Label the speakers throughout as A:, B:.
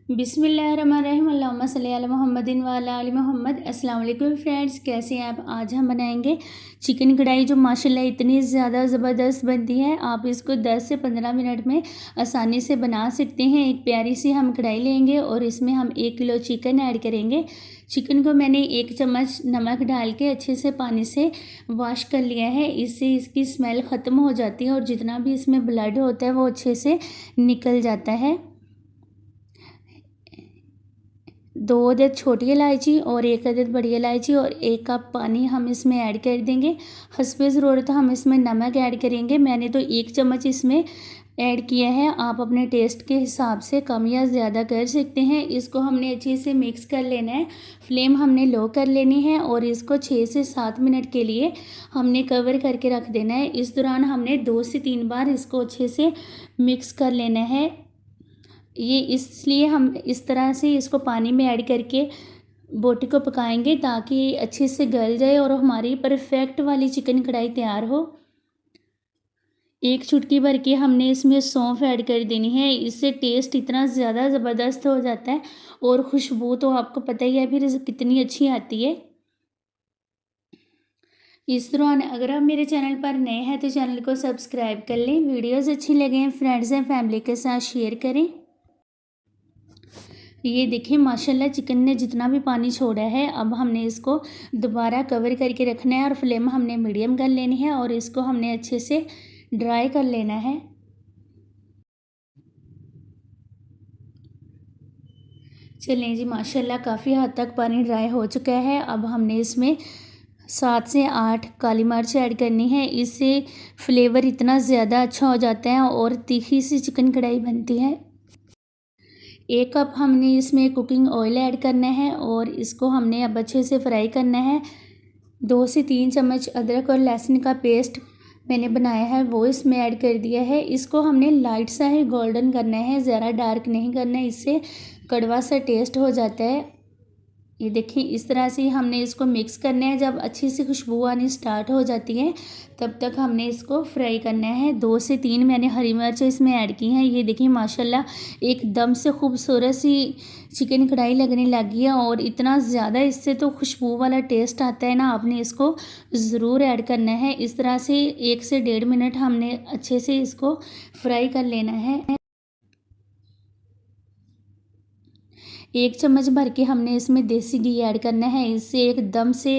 A: बिस्मिल्लाहिर्रहमानिर्रहीम अल्लाहुम्मा सल्ली अला मुहम्मदिन व अला आलि मोहम्मद। अस्सलाम वालेकुम फ्रेंड्स, कैसे हैं आप। आज हम बनाएंगे चिकन कढ़ाई जो माशाल्लाह इतनी ज़्यादा ज़बरदस्त बनती है। आप इसको 10 से 15 मिनट में आसानी से बना सकते हैं। एक प्यारी सी हम कढ़ाई लेंगे और इसमें हम 1 किलो चिकन ऐड करेंगे। चिकन को मैंने 1 चम्मच नमक डाल के अच्छे से पानी से वॉश कर लिया है। इससे इसकी स्मेल ख़त्म हो जाती है और जितना भी इसमें ब्लड होता है वो अच्छे से निकल जाता है। 2 अदद छोटी इलायची और 1 अदद बड़ी इलायची और 1 कप पानी हम इसमें ऐड कर देंगे। हस्बे ज़रूरत हम इसमें नमक ऐड करेंगे। मैंने तो 1 चम्मच इसमें ऐड किया है। आप अपने टेस्ट के हिसाब से कम या ज़्यादा कर सकते हैं। इसको हमने अच्छे से मिक्स कर लेना है। फ्लेम हमने लो कर लेनी है और इसको 6 से 7 मिनट के लिए हमने कवर करके रख देना है। इस दौरान हमने 2 से 3 बार इसको अच्छे से मिक्स कर लेना है। ये इसलिए हम इस तरह से इसको पानी में ऐड करके बोटी को पकाएंगे ताकि अच्छे से गल जाए और हमारी परफेक्ट वाली चिकन कढ़ाई तैयार हो। 1 चुटकी भर के हमने इसमें सौंफ ऐड कर देनी है। इससे टेस्ट इतना ज़्यादा ज़बरदस्त हो जाता है और खुशबू तो आपको पता ही है फिर कितनी अच्छी आती है। इस दौरान अगर आप मेरे चैनल पर नए हैं तो चैनल को सब्सक्राइब कर लें। वीडियोज़ अच्छी लगें फ्रेंड्स एंड फैमिली के साथ शेयर करें। ये देखिए माशाल्लाह चिकन ने जितना भी पानी छोड़ा है, अब हमने इसको दोबारा कवर करके रखना है और फ्लेम हमने मीडियम कर लेनी है और इसको हमने अच्छे से ड्राई कर लेना है। चलें जी, माशाल्लाह काफ़ी हद तक पानी ड्राई हो चुका है। अब हमने इसमें 7 से 8 काली मिर्च ऐड करनी है। इससे फ्लेवर इतना ज़्यादा अच्छा हो जाता है और तीखी सी चिकन कढ़ाई बनती है। 1 कप हमने इसमें कुकिंग ऑयल ऐड करना है और इसको हमने अब अच्छे से फ्राई करना है। 2 से 3 चम्मच अदरक और लहसुन का पेस्ट मैंने बनाया है वो इसमें ऐड कर दिया है। इसको हमने लाइट सा ही गोल्डन करना है, ज़्यादा डार्क नहीं करना है, इससे कड़वा सा टेस्ट हो जाता है। ये देखिए इस तरह से हमने इसको मिक्स करना है। जब अच्छी सी खुशबू आनी स्टार्ट हो जाती है तब तक हमने इसको फ्राई करना है। 2 से 3 मैंने हरी मिर्च इसमें ऐड की हैं। ये देखिए माशाल्लाह एकदम से खूबसूरत सी चिकन कढ़ाई लगने लगी है और इतना ज़्यादा इससे तो खुशबू वाला टेस्ट आता है ना, आपने इसको ज़रूर ऐड करना है। इस तरह से 1 से 1.5 मिनट हमने अच्छे से इसको फ्राई कर लेना है। 1 चम्मच भर के हमने इसमें देसी घी ऐड करना है। इससे एकदम से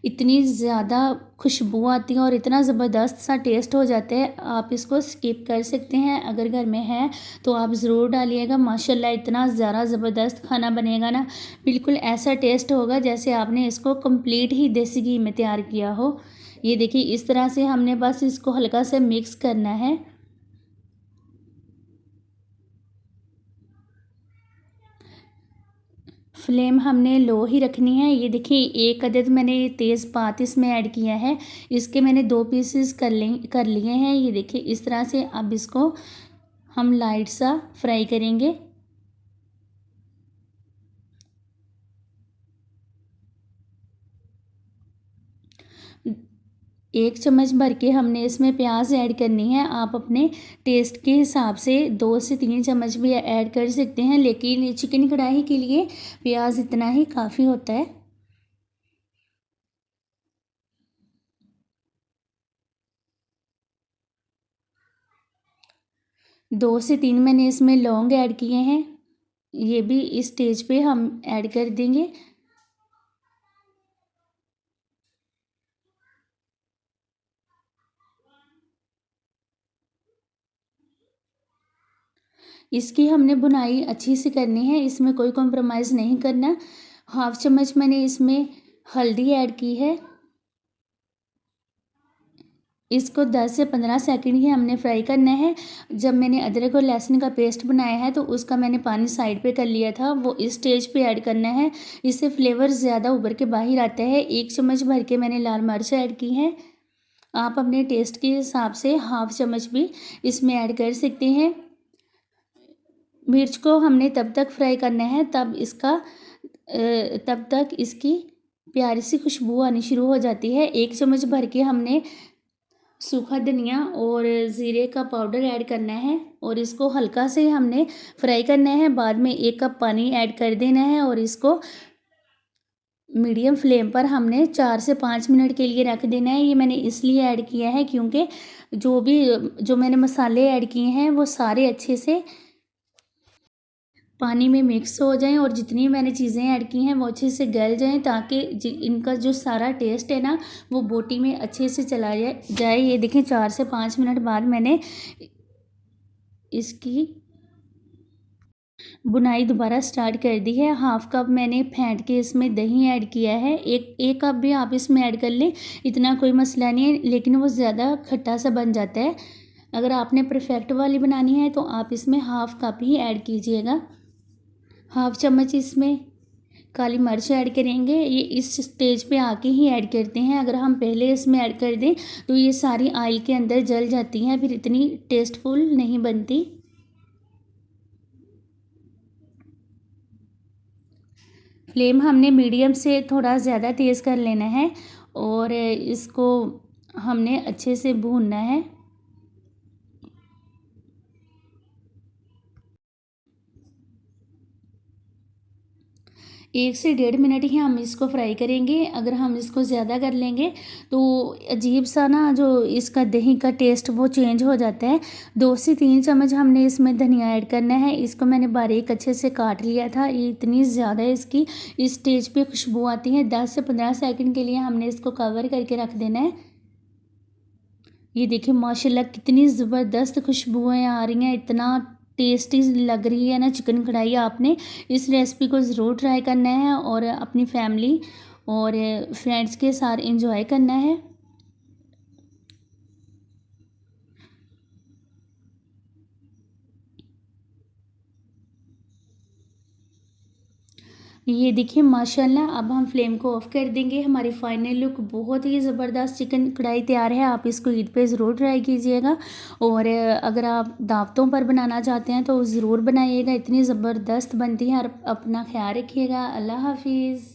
A: इतनी ज़्यादा खुशबू आती है और इतना ज़बरदस्त सा टेस्ट हो जाता है। आप इसको स्किप कर सकते हैं, अगर घर में है तो आप ज़रूर डालिएगा। माशाल्लाह इतना ज़्यादा ज़बरदस्त खाना बनेगा ना, बिल्कुल ऐसा टेस्ट होगा जैसे आपने इसको कंप्लीट ही देसी घी में तैयार किया हो। ये देखिए इस तरह से हमने बस इसको हल्का सा मिक्स करना है। फ्लेम हमने लो ही रखनी है। ये देखिए 1 अदद मैंने तेज़पात इसमें ऐड किया है। इसके मैंने 2 पीसेस कर लिए हैं। ये देखिए इस तरह से अब इसको हम लाइट सा फ्राई करेंगे। 1 चम्मच भर के हमने इसमें प्याज ऐड करनी है। आप अपने टेस्ट के हिसाब से 2 से 3 चम्मच भी ऐड कर सकते हैं, लेकिन चिकन कढ़ाई के लिए प्याज इतना ही काफ़ी होता है। 2 से 3 मैंने इसमें लौंग ऐड किए हैं। ये भी इस स्टेज पे हम ऐड कर देंगे। इसकी हमने भुनाई अच्छी से करनी है, इसमें कोई कॉम्प्रोमाइज़ नहीं करना। 1/2 चम्मच मैंने इसमें हल्दी ऐड की है। इसको 10 से 15 सेकंड ही हमने फ्राई करना है। जब मैंने अदरक और लहसुन का पेस्ट बनाया है तो उसका मैंने पानी साइड पे कर लिया था, वो इस स्टेज पे ऐड करना है। इससे फ्लेवर ज़्यादा उभर के बाहर आता है। 1 चम्मच भर के मैंने लाल मिर्च ऐड की है। आप अपने टेस्ट के हिसाब से 1/2 चम्मच भी इसमें ऐड कर सकते हैं। मिर्च को हमने तब तक फ्राई करना है तब तक इसकी प्यारी सी खुशबू आनी शुरू हो जाती है। 1 चम्मच भर के हमने सूखा धनिया और ज़ीरे का पाउडर ऐड करना है और इसको हल्का से हमने फ्राई करना है। बाद में 1 कप पानी ऐड कर देना है और इसको मीडियम फ्लेम पर हमने 4 से 5 मिनट के लिए रख देना है। ये मैंने इसलिए ऐड किया है क्योंकि जो मैंने मसाले ऐड किए हैं वो सारे अच्छे से पानी में मिक्स हो जाएं और जितनी मैंने चीज़ें ऐड की हैं वो अच्छे से गल जाएं, ताकि इनका जो सारा टेस्ट है ना वो बोटी में अच्छे से चला जाए। ये देखें 4 से 5 मिनट बाद मैंने इसकी बुनाई दोबारा स्टार्ट कर दी है। हाफ़ कप मैंने फेंट के इसमें दही ऐड किया है। एक कप भी आप इसमें ऐड कर लें, इतना कोई मसला नहीं है, लेकिन वो ज़्यादा खट्टा सा बन जाता है। अगर आपने परफेक्ट वाली बनानी है तो आप इसमें हाफ़ कप ही ऐड कीजिएगा। हाफ़ चम्मच इसमें काली मिर्च ऐड करेंगे। ये इस स्टेज पे आके ही ऐड करते हैं। अगर हम पहले इसमें ऐड कर दें तो ये सारी ऑयल के अंदर जल जाती हैं, फिर इतनी टेस्टफुल नहीं बनती। फ्लेम हमने मीडियम से थोड़ा ज़्यादा तेज़ कर लेना है और इसको हमने अच्छे से भूनना है। 1 से 1.5 मिनट ही हम इसको फ्राई करेंगे। अगर हम इसको ज़्यादा कर लेंगे तो अजीब सा ना जो इसका दही का टेस्ट वो चेंज हो जाता है। 2 से 3 चम्मच हमने इसमें धनिया ऐड करना है। इसको मैंने बारीक अच्छे से काट लिया था। ये इतनी ज़्यादा इसकी इस स्टेज पे खुशबू आती है। 10 से 15 सेकंड के लिए हमने इसको कवर करके रख देना है। ये देखिए माशाल्लाह कितनी ज़बरदस्त खुशबुएँ आ रही हैं, इतना टेस्टी लग रही है ना चिकन कढ़ाई। आपने इस रेसिपी को ज़रूर ट्राई करना है और अपनी फैमिली और फ्रेंड्स के साथ एंजॉय करना है। ये देखिए माशाल्लाह, अब हम फ्लेम को ऑफ़ कर देंगे। हमारी फाइनल लुक बहुत ही ज़बरदस्त चिकन कढ़ाई तैयार है। आप इसको ईद पे ज़रूर ट्राई कीजिएगा और अगर आप दावतों पर बनाना चाहते हैं तो ज़रूर बनाइएगा। इतनी ज़बरदस्त बनती है। और अपना ख्याल रखिएगा। अल्लाह हाफ़िज़।